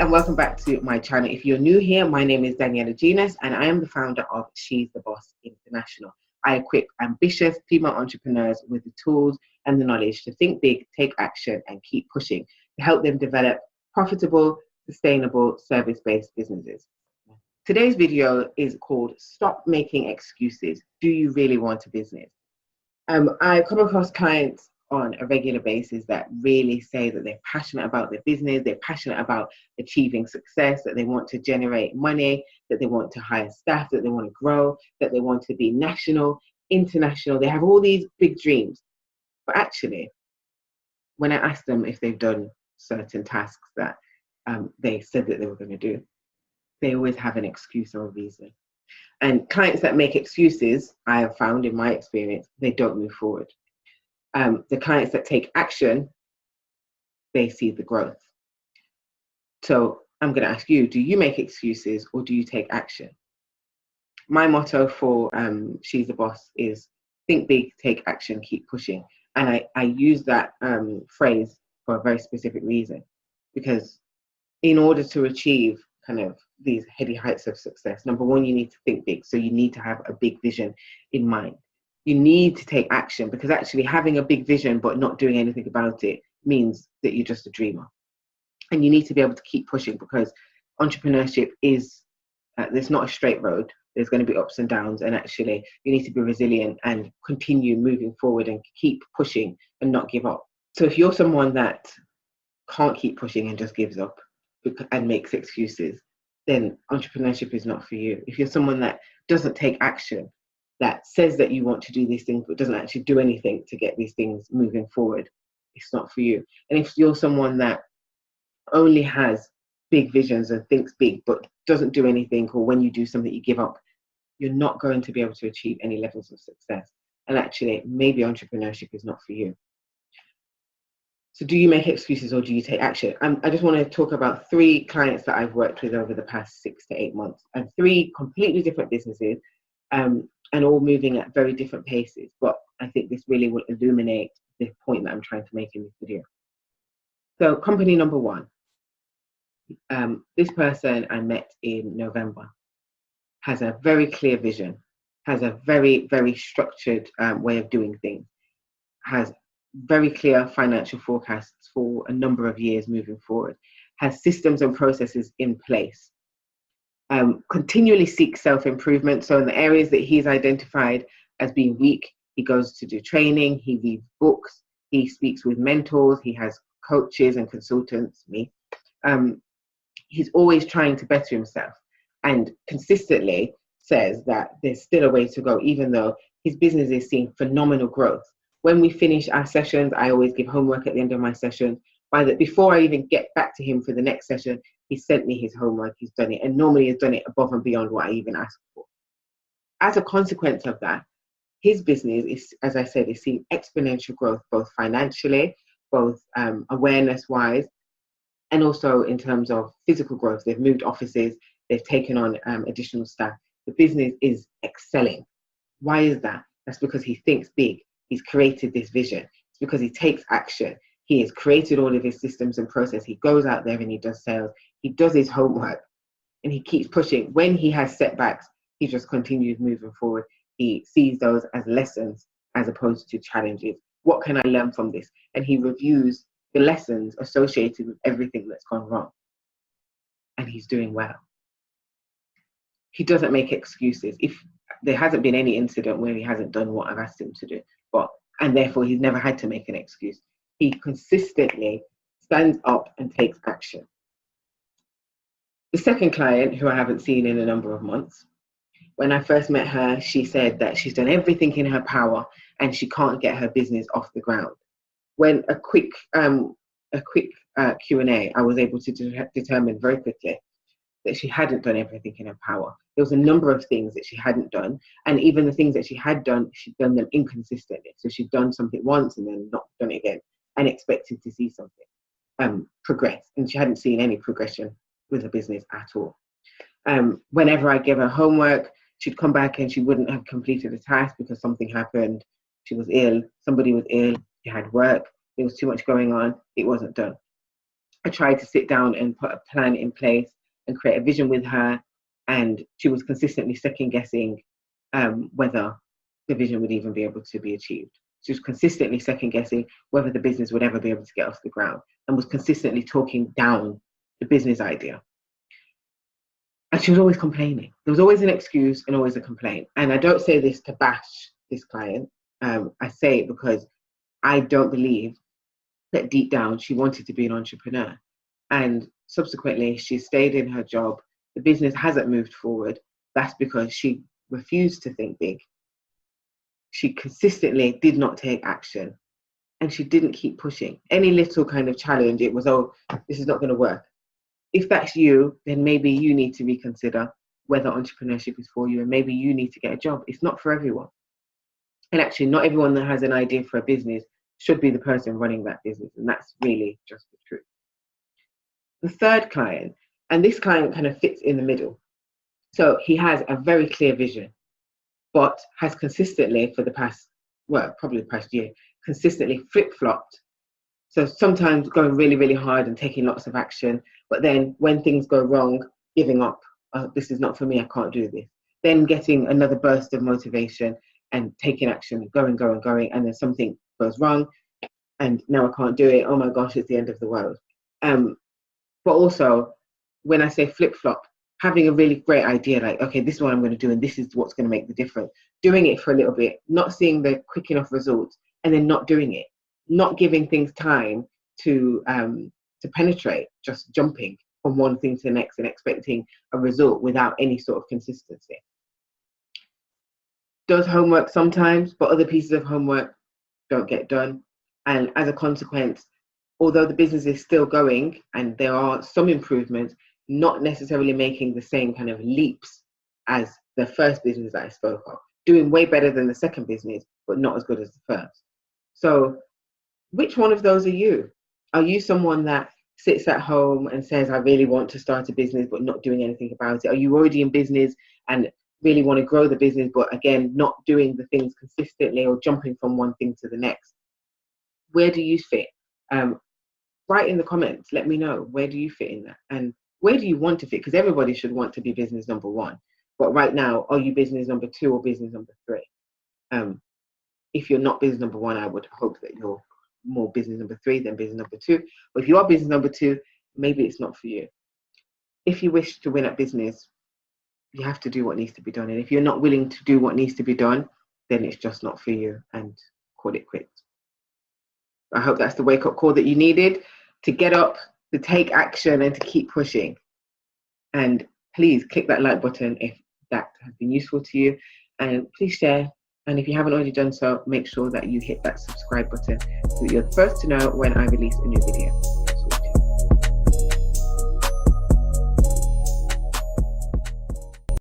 and welcome back to my channel. If you're new here, my name is Daniela Genus and I am the founder of She's the Boss International. I equip ambitious female entrepreneurs with the tools and the knowledge to think big, take action and keep pushing to help them develop profitable, sustainable, service-based businesses. Today's video is called Stop Making Excuses. Do you really want a business? I come across clients on a regular basis that really say that they're passionate about their business, they're passionate about achieving success, that they want to generate money, that they want to hire staff, that they want to grow, that they want to be national, international. They have all these big dreams. But actually, when I ask them if they've done certain tasks that they said that they were going to do, they always have an excuse or a reason. And clients that make excuses, I have found in my experience, they don't move forward. The clients that take action, they see the growth. So I'm going to ask you, do you make excuses or do you take action? My motto for She's the Boss is think big, take action, keep pushing. And I use that phrase for a very specific reason, because in order to achieve kind of these heady heights of success, number one, you need to think big. So you need to have a big vision in mind. You need to take action, because actually having a big vision but not doing anything about it means that you're just a dreamer. And you need to be able to keep pushing, because entrepreneurship is, there's not a straight road. There's going to be ups and downs, and actually you need to be resilient and continue moving forward and keep pushing and not give up. So if you're someone that can't keep pushing and just gives up and makes excuses, then entrepreneurship is not for you. If you're someone that doesn't take action, that says that you want to do these things but doesn't actually do anything to get these things moving forward, it's not for you. And if you're someone that only has big visions and thinks big but doesn't do anything, or when you do something you give up, you're not going to be able to achieve any levels of success. And actually, maybe entrepreneurship is not for you. So do you make excuses or do you take action? I just want to talk about 3 clients that I've worked with over the past 6 to 8 months, and 3 completely different businesses, and all moving at very different paces. But I think this really will illuminate the point that I'm trying to make in this video. So company number 1, this person I met in November has a very clear vision, has a very, very structured way of doing things, has very clear financial forecasts for a number of years moving forward, has systems and processes in place, continually seeks self-improvement. So in the areas that he's identified as being weak, he goes to do training, he reads books, he speaks with mentors, he has coaches and consultants, me. He's always trying to better himself and consistently says that there's still a way to go, even though his business is seeing phenomenal growth. When we finish our sessions, I always give homework at the end of my session. Before I even get back to him for the next session, he sent me his homework, he's done it, and normally he's done it above and beyond what I even asked for. As a consequence of that, his business is, as I said, is seeing exponential growth, both financially, both awareness-wise, and also in terms of physical growth. They've moved offices, they've taken on additional staff. The business is excelling. Why is that? That's because he thinks big. He's created this vision. It's because he takes action. He has created all of his systems and process. He goes out there and he does sales. He does his homework and he keeps pushing. When he has setbacks, he just continues moving forward. He sees those as lessons as opposed to challenges. What can I learn from this? And he reviews the lessons associated with everything that's gone wrong. And he's doing well. He doesn't make excuses. If there hasn't been any incident where he hasn't done what I've asked him to do, and therefore he's never had to make an excuse. He consistently stands up and takes action. The second client, who I haven't seen in a number of months, when I first met her, she said that she's done everything in her power and she can't get her business off the ground. When a quick Q&A, I was able to determine very quickly that she hadn't done everything in her power. There was a number of things that she hadn't done, and even the things that she had done, she'd done them inconsistently. So she'd done something once and then not done it again, and expected to see something progress, and she hadn't seen any progression with her business at all. Whenever I gave her homework, she'd come back and she wouldn't have completed a task because something happened. She was ill, somebody was ill, she had work, there was too much going on, it wasn't done. I tried to sit down and put a plan in place and create a vision with her, and she was consistently second guessing whether the vision would even be able to be achieved. She was consistently second guessing whether the business would ever be able to get off the ground, and was consistently talking down the business idea. And she was always complaining. There was always an excuse and always a complaint. And I don't say this to bash this client. I say it because I don't believe that deep down she wanted to be an entrepreneur. And subsequently, she stayed in her job. The business hasn't moved forward. That's because she refused to think big. She consistently did not take action, and she didn't keep pushing. Any little kind of challenge, it was, oh, this is not going to work. If that's you, then maybe you need to reconsider whether entrepreneurship is for you, and maybe you need to get a job. It's not for everyone. And actually, not everyone that has an idea for a business should be the person running that business. And that's really just the truth. The third client, and this client kind of fits in the middle. So he has a very clear vision, but has consistently for the past, well, probably the past year, consistently flip-flopped. So sometimes going really, really hard and taking lots of action, but then when things go wrong, giving up. Oh, this is not for me, I can't do this. Then getting another burst of motivation and taking action, going, and then something goes wrong, and now I can't do it. Oh my gosh, it's the end of the world. But also, when I say flip-flop, having a really great idea, like, okay, this is what I'm going to do, and this is what's going to make the difference. Doing it for a little bit, not seeing the quick enough results, and then not doing it. Not giving things time to penetrate, just jumping from one thing to the next and expecting a result without any sort of consistency. Does homework sometimes, but other pieces of homework don't get done. And as a consequence, although the business is still going and there are some improvements, not necessarily making the same kind of leaps as the first business that I spoke of. Doing way better than the second business, but not as good as the first. So which one of those are you? Are you someone that sits at home and says, I really want to start a business, but not doing anything about it? Are you already in business and really want to grow the business, but again, not doing the things consistently or jumping from one thing to the next? Where do you fit? Write in the comments, let me know, where do you fit in that? And where do you want to fit? Because everybody should want to be business number one. But right now, are you business number 2 or business number 3? If you're not business number 1, I would hope that you're more business number 3 than business number 2. But if you are business number 2, maybe it's not for you. If you wish to win at business, you have to do what needs to be done. And if you're not willing to do what needs to be done, then it's just not for you, and call it quits. I hope that's the wake-up call that you needed to get up, to take action, and to keep pushing. And please click that like button if that has been useful to you, and please share. And if you haven't already done so, make sure that you hit that subscribe button so you're the first to know when I release a new video.